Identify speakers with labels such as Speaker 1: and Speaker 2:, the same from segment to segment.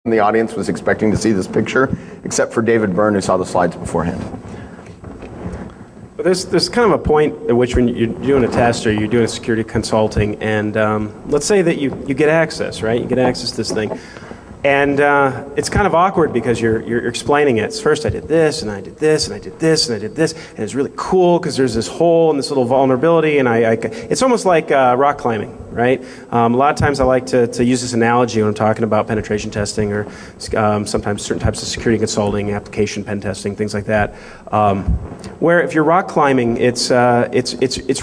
Speaker 1: in the audience was expecting to see this picture, except for David Byrne, who saw the slides beforehand.
Speaker 2: But there's kind of a point at which when you're doing a test or you're doing a security consulting, and let's say that you get access, right? You get access to this thing. And it's kind of awkward because you're explaining it. First I did this, and I did this, and I did this, and I did this, and it's really cool because there's this hole and this little vulnerability, and it's almost like rock climbing, right? A lot of times I like to use this analogy when I'm talking about penetration testing or sometimes certain types of security consulting, application pen testing, things like that. Where if you're rock climbing, it's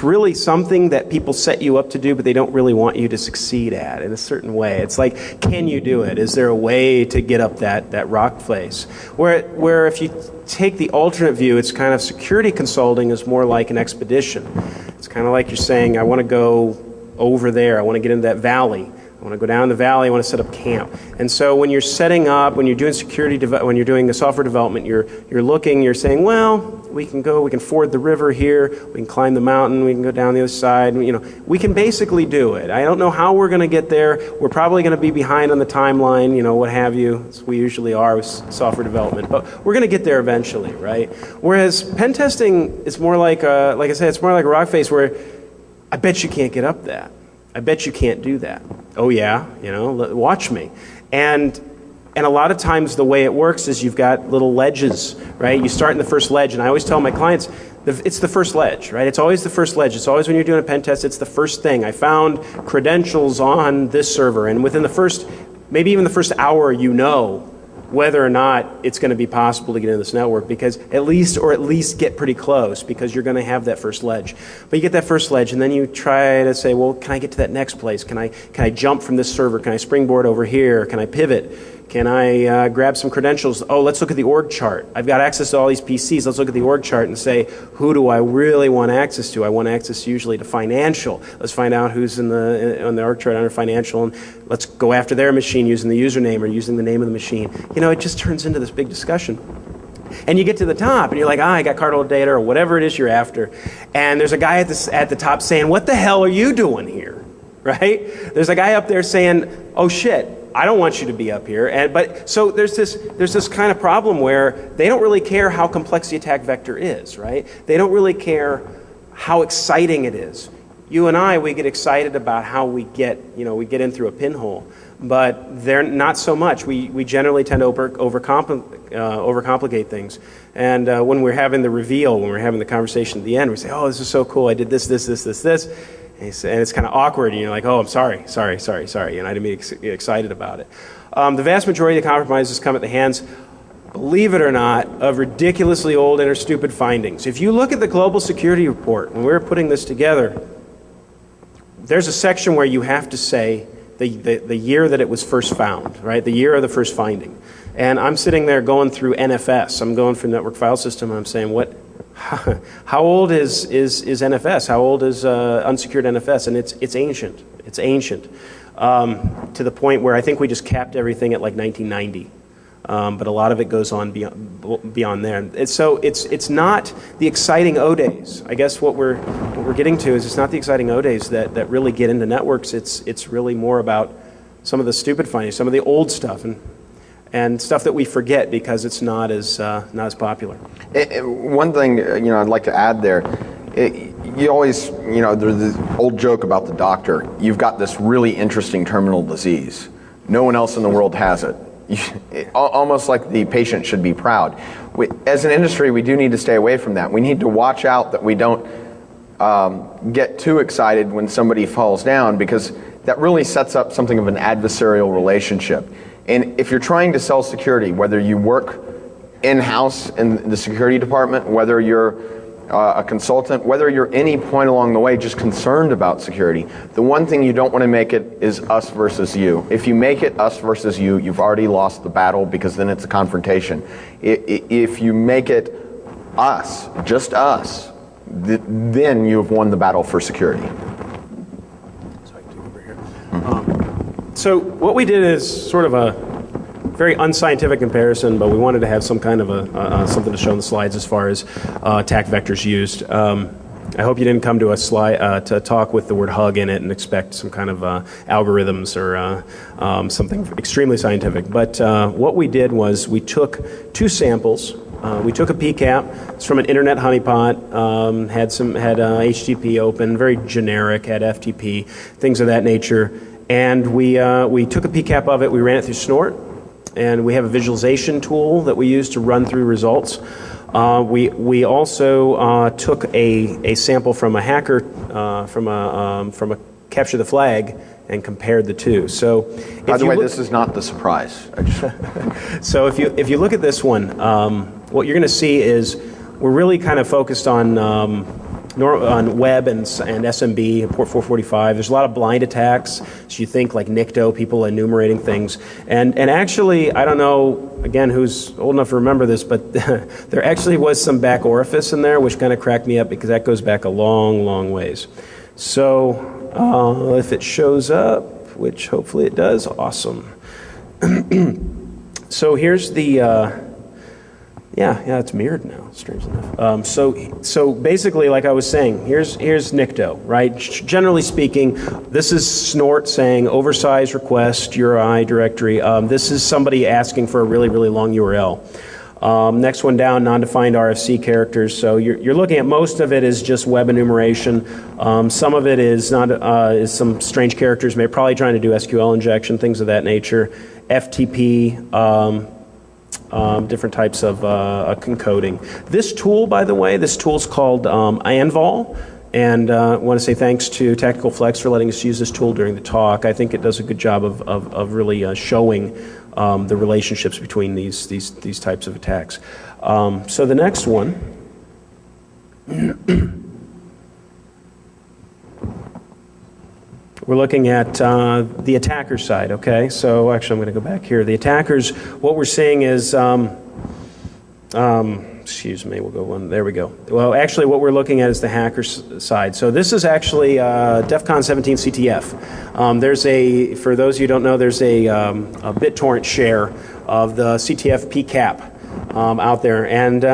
Speaker 2: really something that people set you up to do, but they don't really want you to succeed at in a certain way. It's like, can you do it? Is there a way to get up that rock face? Where if you take the alternate view, it's kind of security consulting is more like an expedition. It's kind of like you're saying, I want to go over there. I want to get into that valley. I want to go down the valley. I want to set up camp. And so when you're setting up, when you're doing security, when you're doing the software development, you're looking, you're saying, well, we can ford the river here. We can climb the mountain. We can go down the other side. We can basically do it. I don't know how we're going to get there. We're probably going to be behind on the timeline, what have you, as we usually are with software development. But we're going to get there eventually, right? Whereas pen testing is more like I said, it's more like a rock face where I bet you can't get up that. I bet you can't do that. Oh yeah, watch me. And a lot of times the way it works is you've got little ledges, right? You start in the first ledge, and I always tell my clients, it's the first ledge, right? It's always the first ledge. It's always when you're doing a pen test, it's the first thing. I found credentials on this server, and within the first, maybe even the first hour, whether or not it's going to be possible to get into this network, because at least get pretty close, because you're going to have that first ledge. But you get that first ledge, and then you try to say, well, can I get to that next place? Can I jump from this server? Can I springboard over here? Can I pivot? Can I grab some credentials? Oh, let's look at the org chart. I've got access to all these PCs. Let's look at the org chart and say, who do I really want access to? I want access usually to financial. Let's find out who's on the org chart under financial, and let's go after their machine using the username or using the name of the machine. It just turns into this big discussion. And you get to the top, and you're like, I got cardinal data or whatever it is you're after. And there's a guy at the top saying, what the hell are you doing here? Right? There's a guy up there saying, oh shit, I don't want you to be up here. But so there's this kind of problem where they don't really care how complex the attack vector is, right? They don't really care how exciting it is. You and I, we get excited about how we get in through a pinhole, but they're not so much. We generally tend to overcomplicate things. And when we're having the reveal, when we're having the conversation at the end, we say, oh, this is so cool. I did this. And it's kind of awkward, and you're like, oh, I'm sorry, and I didn't be excited about it. The vast majority of the compromises come at the hands, believe it or not, of ridiculously old and or stupid findings. If you look at the Global Security Report, when we were putting this together, there's a section where you have to say the year that it was first found, right? The year of the first finding. And I'm sitting there going through NFS. I'm going through Network File System, and I'm saying, how old is NFS? How old is unsecured NFS? And it's ancient. It's ancient to the point where I think we just capped everything at like 1990. But a lot of it goes on beyond there. And so it's not the exciting O days. I guess what we're getting to is it's not the exciting O days that really get into networks. It's really more about some of the stupid findings, some of the old stuff, and stuff that we forget because it's not as popular.
Speaker 1: One thing I'd like to add there, you always there's this old joke about the doctor. You've got this really interesting terminal disease. No one else in the world has it. Almost like the patient should be proud. As an industry, we do need to stay away from that. We need to watch out that we don't get too excited when somebody falls down, because that really sets up something of an adversarial relationship. And if you're trying to sell security, whether you work in-house in the security department, whether you're a consultant, whether you're any point along the way just concerned about security, the one thing you don't want to make it is us versus you. If you make it us versus you, you've already lost the battle, because then it's a confrontation. If you make it us, just us, then you've won the battle for security.
Speaker 2: So what we did is sort of a very unscientific comparison, but we wanted to have some kind of something to show in the slides as far as attack vectors used. I hope you didn't come to a slide to talk with the word hug in it and expect some kind of algorithms or something extremely scientific. But what we did was we took 2 samples. We took a PCAP. It's from an internet honeypot. Had HTTP open, very generic. Had FTP, things of that nature. And we took a PCAP of it. We ran it through Snort, and we have a visualization tool that we use to run through results. We also took a sample from a hacker from a capture the flag and compared the two. So,
Speaker 1: by the way, this is not the surprise.
Speaker 2: So if you look at this one, what you're going to see is we're really kind of focused on web and SMB, port 445. There's a lot of blind attacks. So you think like NICTO, people enumerating things. And actually, I don't know, again, who's old enough to remember this, but there actually was some back orifice in there, which kind of cracked me up because that goes back a long, long ways. So if it shows up, which hopefully it does, awesome. So here's the... Yeah, it's mirrored now, strangely enough. So basically, like I was saying, here's NICTO, right? Generally speaking, this is Snort saying oversized request URI directory. This is somebody asking for a really, really long URL. Next one down, non-defined RFC characters. So you're looking at most of it is just web enumeration. Some of it is is some strange characters, probably trying to do SQL injection, things of that nature. FTP. Different types of encoding. This tool, by the way, this tool's called Anvol, and I want to say thanks to Tactical Flex for letting us use this tool during the talk. I think it does a good job of really showing the relationships between these types of attacks. So the next one. We're looking at the attacker side, okay? So actually I'm going to go back here. The attackers, what we're seeing is, excuse me, we'll go one, there we go. Well, actually what we're looking at is the hacker side. So this is actually DEF CON 17 CTF. There's for those of you who don't know, there's a BitTorrent share of the CTF PCAP out there. And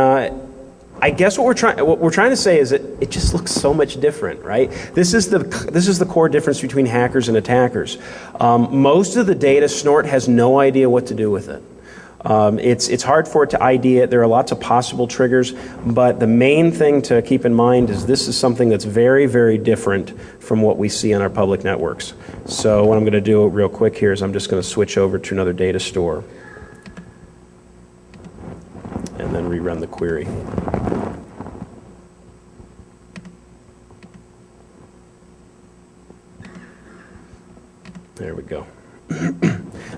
Speaker 2: I guess what we're trying to say is that it just looks so much different, right? This is the core difference between hackers and attackers. Most of the data, Snort has no idea what to do with it. It's hard for it to ID it. There are lots of possible triggers, but the main thing to keep in mind is this is something that's very, very different from what we see on our public networks. So what I'm going to do real quick here is I'm just going to switch over to another data store and then rerun the query. There we go.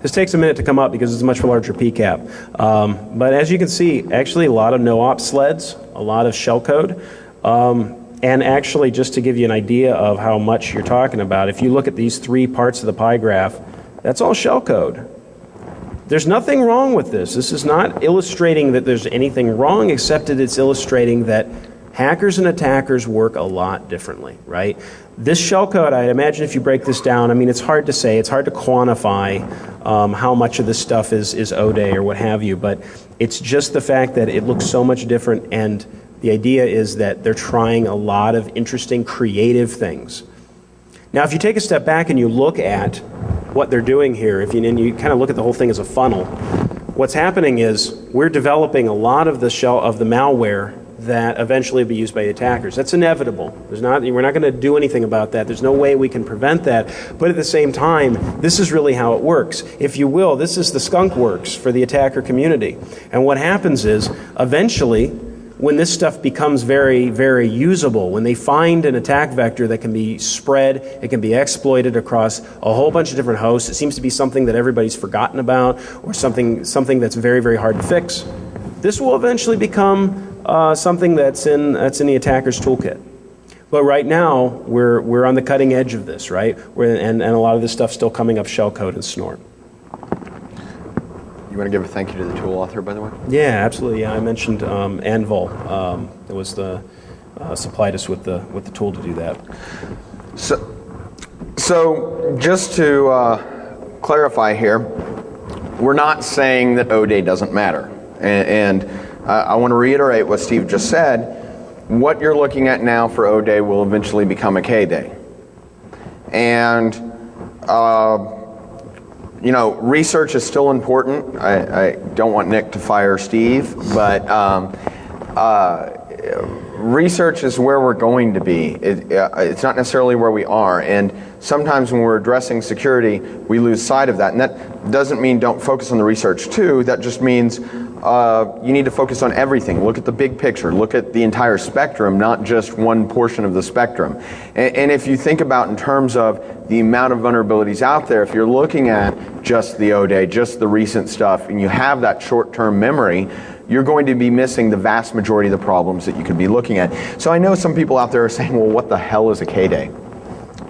Speaker 2: This takes a minute to come up because it's a much larger PCAP. But as you can see, actually a lot of no-op sleds, a lot of shellcode. And actually, just to give you an idea of how much you're talking about, if you look at these 3 parts of the pie graph, that's all shellcode. There's nothing wrong with this. This is not illustrating that there's anything wrong, except that it's illustrating that hackers and attackers work a lot differently, right? This shellcode, I'd imagine if you break this down, I mean, it's hard to say, it's hard to quantify how much of this stuff is O-Day or what have you, but it's just the fact that it looks so much different, and the idea is that they're trying a lot of interesting, creative things. Now, if you take a step back and you look at what they're doing here, and you kind of look at the whole thing as a funnel, what's happening is we're developing a lot of the malware that eventually will be used by attackers. That's inevitable. We're not going to do anything about that. There's no way we can prevent that. But at the same time, this is really how it works. If you will, this is the skunk works for the attacker community. And what happens is, eventually, when this stuff becomes very, very usable, when they find an attack vector that can be spread, it can be exploited across a whole bunch of different hosts, it seems to be something that everybody's forgotten about, or something that's very, very hard to fix, this will eventually become something that's in the attacker's toolkit. But right now, we're on the cutting edge of this, right? And a lot of this stuff's still coming up shellcode and Snort.
Speaker 1: You want to give a thank you to the tool author, by the way?
Speaker 2: Yeah, absolutely. Yeah, I mentioned Anvol. It was supplied us with the tool to do that.
Speaker 1: So just to clarify here, we're not saying that O-Day doesn't matter, and I want to reiterate what Steve just said. what you're looking at now for O day will eventually become a K day. And, you know, research is still important. I don't want Nick to fire Steve, but research is where we're going to be. It's not necessarily where we are. And sometimes when we're addressing security, we lose sight of that. And that doesn't mean don't focus on the research too. That just means you need to focus on everything. Look at the big picture. Look at the entire spectrum, not just one portion of the spectrum. And if you think about in terms of the amount of vulnerabilities out there, if you're looking at just the O day, just the recent stuff, and you have that short-term memory, you're going to be missing the vast majority of the problems that you could be looking at. So I know some people out there are saying, well, what the hell is a K-Day?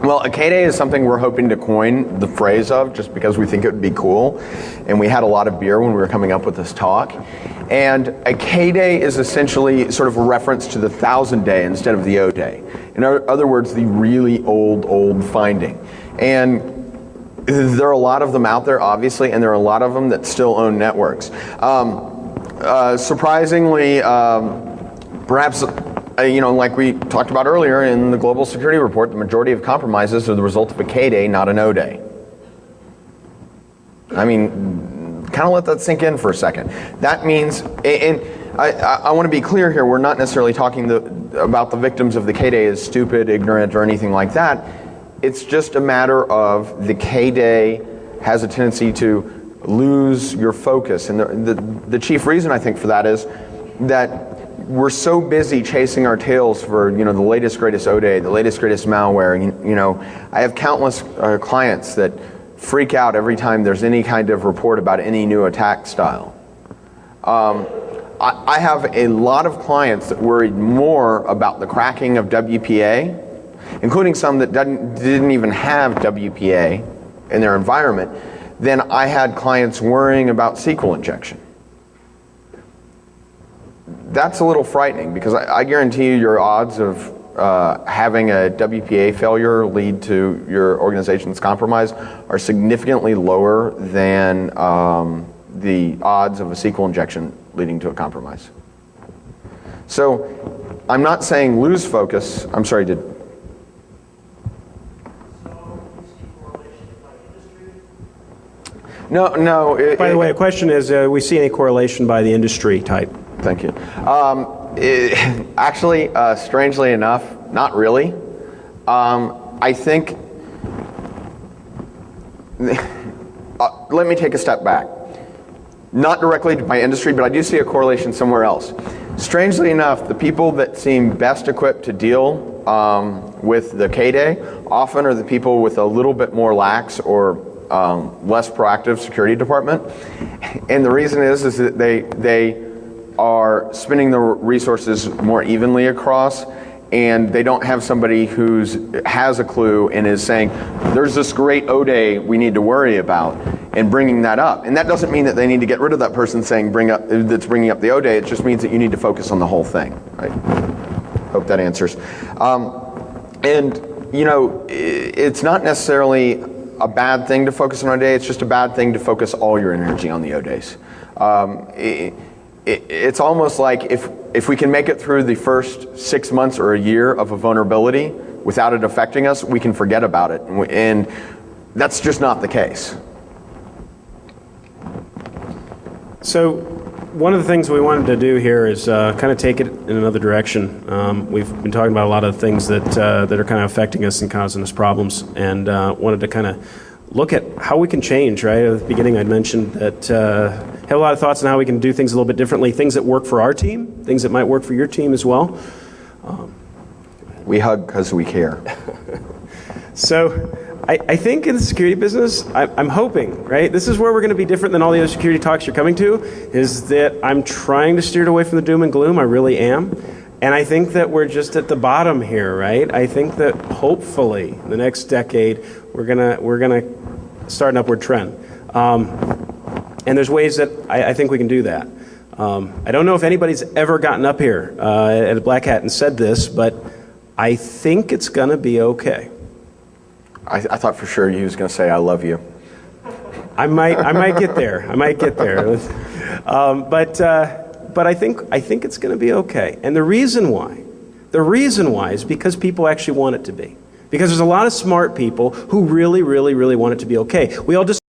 Speaker 1: Well, a K-Day is something we're hoping to coin the phrase of just because we think it would be cool. And we had a lot of beer when we were coming up with this talk. And a K-Day is essentially sort of a reference to the 1,000-day instead of the O-Day. In other words, the really old finding. And there are a lot of them out there, obviously, and there are a lot of them that still own networks. Surprisingly, perhaps, you know, like we talked about earlier in the Global Security Report, the majority of compromises are the result of a K-Day, not an O-Day. I mean, kind of let that sink in for a second. That means, and I want to be clear here, we're not necessarily talking about the victims of the K-Day as stupid, ignorant, or anything like that. It's just a matter of the K-Day has a tendency to lose your focus. And the chief reason I think for that is that we're so busy chasing our tails for, you know, the latest greatest O-Day, the latest greatest malware. You know, I have countless clients that freak out every time there's any kind of report about any new attack style. I have a lot of clients that worried more about the cracking of WPA, including some that didn't even have WPA in their environment, than I had clients worrying about SQL injection. That's a little frightening because I guarantee you your odds of having a WPA failure lead to your organization's compromise are significantly lower than the odds of a SQL injection leading to a compromise. So I'm not saying lose focus. I'm sorry, No.
Speaker 2: By the way, the question is, we see any correlation by the industry type?
Speaker 1: Thank you. Actually, strangely enough, not really. I think, let me take a step back. Not directly by industry, but I do see a correlation somewhere else. Strangely enough, the people that seem best equipped to deal with the K-Day often are the people with a little bit more lax or less proactive security department. And the reason is that they are spending the resources more evenly across, and they don't have somebody who has a clue and is saying, there's this great O-Day we need to worry about, and bringing that up. And that doesn't mean that they need to get rid of that person saying that's bringing up the O-Day. It just means that you need to focus on the whole thing. Right? Hope that answers. And you know, it's not necessarily a bad thing to focus on O-Day. It's just a bad thing to focus all your energy on the O-Days. It's almost like if we can make it through the first 6 months or a year of a vulnerability without it affecting us, we can forget about it. And that's just not the case. So
Speaker 2: one of the things we wanted to do here is kind of take it in another direction. We've been talking about a lot of things that are kind of affecting us and causing us problems, and wanted to kind of look at how we can change, right? At the beginning I'd mentioned that have a lot of thoughts on how we can do things a little bit differently, things that work for our team, things that might work for your team as well.
Speaker 1: We hug because we care.
Speaker 2: So I think in the security business, I'm hoping, right? This is where we're going to be different than all the other security talks you're coming to, is that I'm trying to steer it away from the doom and gloom. I really am. And I think that we're just at the bottom here, right? I think that hopefully in the next decade, we're gonna start an upward trend. And there's ways that I think we can do that. I don't know if anybody's ever gotten up here at a Black Hat and said this, but I think it's going to be okay.
Speaker 1: I thought for sure you was going to say, I love you.
Speaker 2: I might get there. I might get there. But I think it's going to be okay. And the reason why The reason why is because people actually want it to be. Because there's a lot of smart people who really, really, really want it to be okay. We all just